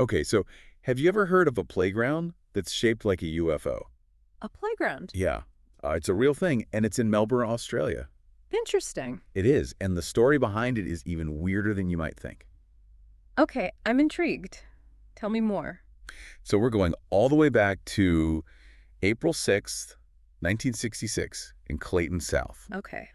Okay, so have you ever heard of a playground that's shaped like a UFO? A playground. Yeah, it's a real thing, and it's in Melbourne, Australia. Interesting. It is, and the story behind it is even weirder than you might think. Okay, I'm intrigued. Tell me more. So we're going all the way back to April 6th, 1966, in Clayton South, Okay,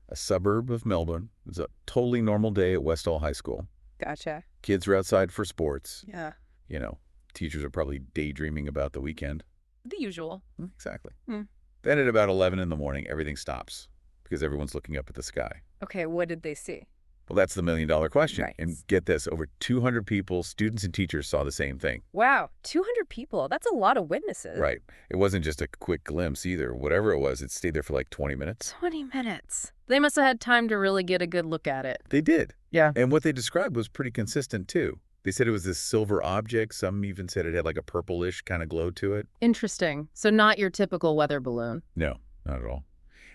a suburb of Melbourne. It was a totally normal day at Westall High School. gotcha. Kids are outside for sports. Yeah, You know, teachers are probably daydreaming about the weekend. the usual. Exactly. Hmm. Then at about 11 in the morning, everything stops because everyone's looking up at the sky. Okay, what did they see? Well, that's the million-dollar question. Right. And get this, over 200 people, students and teachers, saw the same thing. Wow, 200 people. That's a lot of witnesses. Right. It wasn't just a quick glimpse either. Whatever it was, it stayed there for like 20 minutes. 20 minutes. They must have had time to really get a good look at it. They did. Yeah. And what they described was pretty consistent, too. They said it was this silver object. Some even said it had like a purplish kind of glow to it. Interesting. So not your typical weather balloon. No, not at all.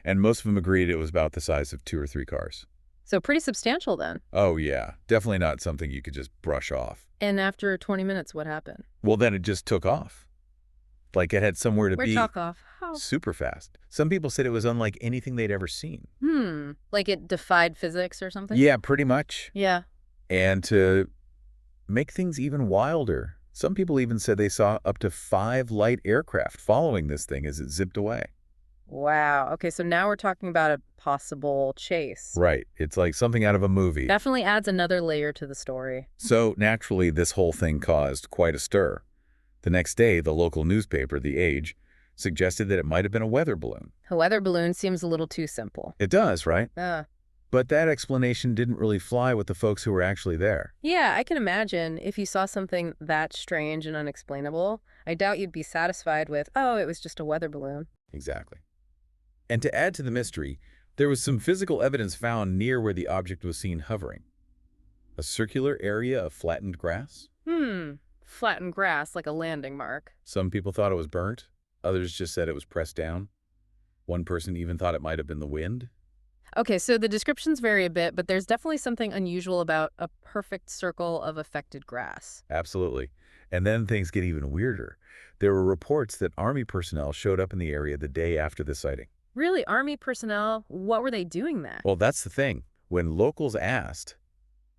And most of them agreed it was about the size of 2 or 3 cars. So pretty substantial then. Oh, yeah. Definitely not something you could just brush off. And after 20 minutes, what happened? Well, then it just took off. Like it had somewhere to Where'd be chalk off? How? super fast. Some people said it was unlike anything they'd ever seen. Like it defied physics or something? Yeah, pretty much. Yeah. And to make things even wilder, some people even said they saw up to 5 light aircraft following this thing as it zipped away. Wow. Okay, so now we're talking about a possible chase. Right. It's like something out of a movie. Definitely adds another layer to the story. So naturally, this whole thing caused quite a stir. The next day, the local newspaper, The Age, suggested that it might have been a weather balloon. A weather balloon seems a little too simple. It does, right? Uh, But that explanation didn't really fly with the folks who were actually there. yeah, I can imagine if you saw something that strange and unexplainable, I doubt you'd be satisfied with, oh, it was just a weather balloon. Exactly. And to add to the mystery, there was some physical evidence found near where the object was seen hovering. A circular area of flattened grass. Flattened grass like a landing mark. Some people thought it was burnt. Others just said it was pressed down. One person even thought it might have been the wind. Okay, so the descriptions vary a bit, but there's definitely something unusual about a perfect circle of affected grass. Absolutely. And then things get even weirder. There were reports that Army personnel showed up in the area the day after the sighting. Really, Army personnel, what were they doing there? Well, that's the thing. When locals asked,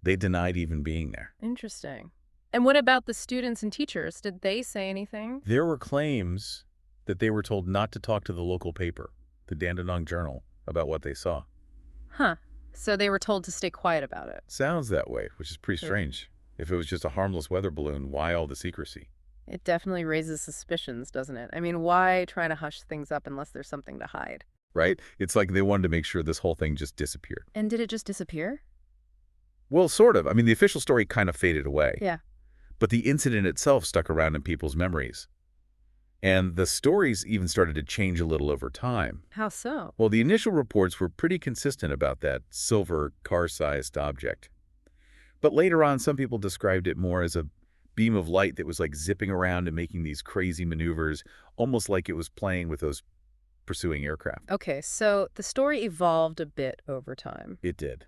they denied even being there. Interesting. And what about the students and teachers? Did they say anything? There were claims that they were told not to talk to the local paper, the Dandenong Journal, about what they saw. Huh. So they were told to stay quiet about it. Sounds that way, which is pretty strange. If it was just a harmless weather balloon, why all the secrecy? It definitely raises suspicions, doesn't it? I mean, why try to hush things up unless there's something to hide? Right? It's like they wanted to make sure this whole thing just disappeared. And did it just disappear? Well, sort of. I mean, the official story kind of faded away. Yeah. But the incident itself stuck around in people's memories. And the stories even started to change a little over time. How so? Well, the initial reports were pretty consistent about that silver car-sized object. But later on, some people described it more as a beam of light that was like zipping around and making these crazy maneuvers, almost like it was playing with those pursuing aircraft. Okay, so the story evolved a bit over time. It did.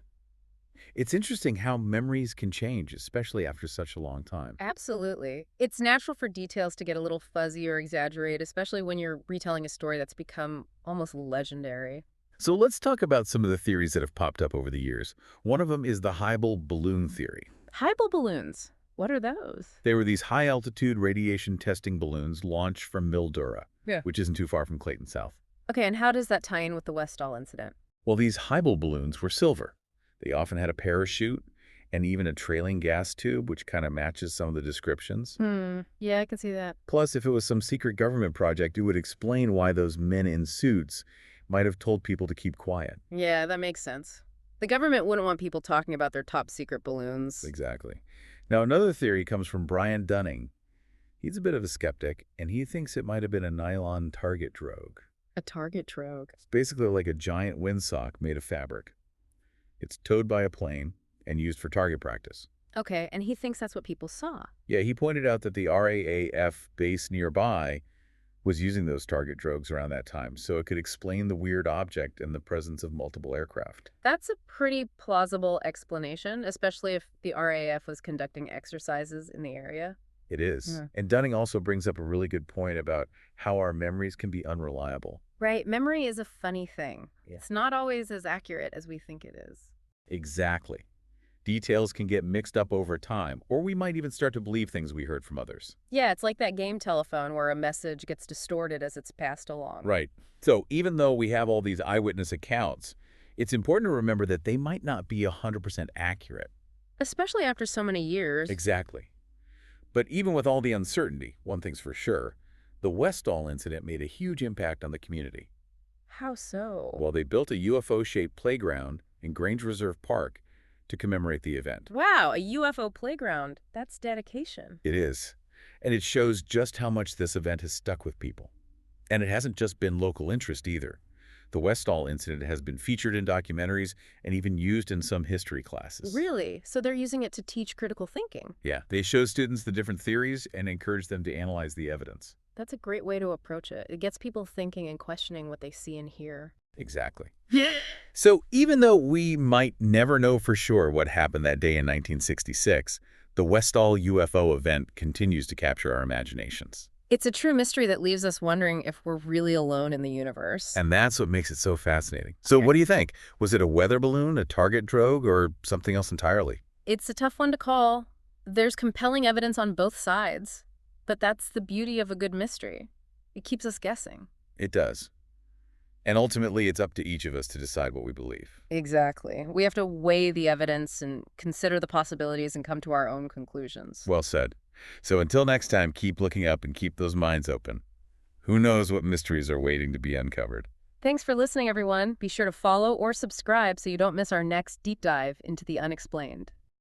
It's interesting how memories can change, especially after such a long time. Absolutely. It's natural for details to get a little fuzzy or exaggerate, especially when you're retelling a story that's become almost legendary. So let's talk about some of the theories that have popped up over the years. One of them is the Hubble balloon theory. Hubble balloons. What are those? They were these high-altitude radiation testing balloons launched from Mildura, which isn't too far from Clayton South. Okay, and how does that tie in with the Westall incident? Well, these Hubble balloons were silver. They often had a parachute and even a trailing gas tube, which kind of matches some of the descriptions. Yeah, I can see that. Plus, if it was some secret government project, it would explain why those men in suits might have told people to keep quiet. Yeah, that makes sense. The government wouldn't want people talking about their top secret balloons. Exactly. Now, another theory comes from Brian Dunning. He's a bit of a skeptic, and he thinks it might have been a nylon target drogue. A target drogue. It's basically like a giant windsock made of fabric. It's towed by a plane and used for target practice. Okay, and he thinks that's what people saw. Yeah, he pointed out that the RAAF base nearby was using those target drogues around that time, so it could explain the weird object and the presence of multiple aircraft. That's a pretty plausible explanation, especially if the RAF was conducting exercises in the area. It is. Yeah. And Dunning also brings up a really good point about how our memories can be unreliable. Right. Memory is a funny thing. Yeah. It's not always as accurate as we think it is. Exactly. Details can get mixed up over time, or we might even start to believe things we heard from others. Yeah, it's like that game telephone where a message gets distorted as it's passed along. Right. So even though we have all these eyewitness accounts, it's important to remember that they might not be 100% accurate. Especially after so many years. Exactly. But even with all the uncertainty, one thing's for sure, the Westall incident made a huge impact on the community. How so? Well, they built a UFO-shaped playground in Grange Reserve Park to commemorate the event. Wow, a UFO playground. That's dedication. It is. And it shows just how much this event has stuck with people. And it hasn't just been local interest either. The Westall incident has been featured in documentaries and even used in some history classes. Really? So they're using it to teach critical thinking. Yeah, they show students the different theories and encourage them to analyze the evidence. That's a great way to approach it. It gets people thinking and questioning what they see and hear. Exactly. So even though we might never know for sure what happened that day in 1966, the Westall UFO event continues to capture our imaginations. It's a true mystery that leaves us wondering if we're really alone in the universe. And that's what makes it so fascinating. So what do you think? Was it a weather balloon, a target drogue, or something else entirely? It's a tough one to call. There's compelling evidence on both sides. But that's the beauty of a good mystery. It keeps us guessing. It does. And ultimately, it's up to each of us to decide what we believe. Exactly. We have to weigh the evidence and consider the possibilities and come to our own conclusions. Well said. So until next time, keep looking up and keep those minds open. Who knows what mysteries are waiting to be uncovered? Thanks for listening, everyone. Be sure to follow or subscribe so you don't miss our next deep dive into the unexplained.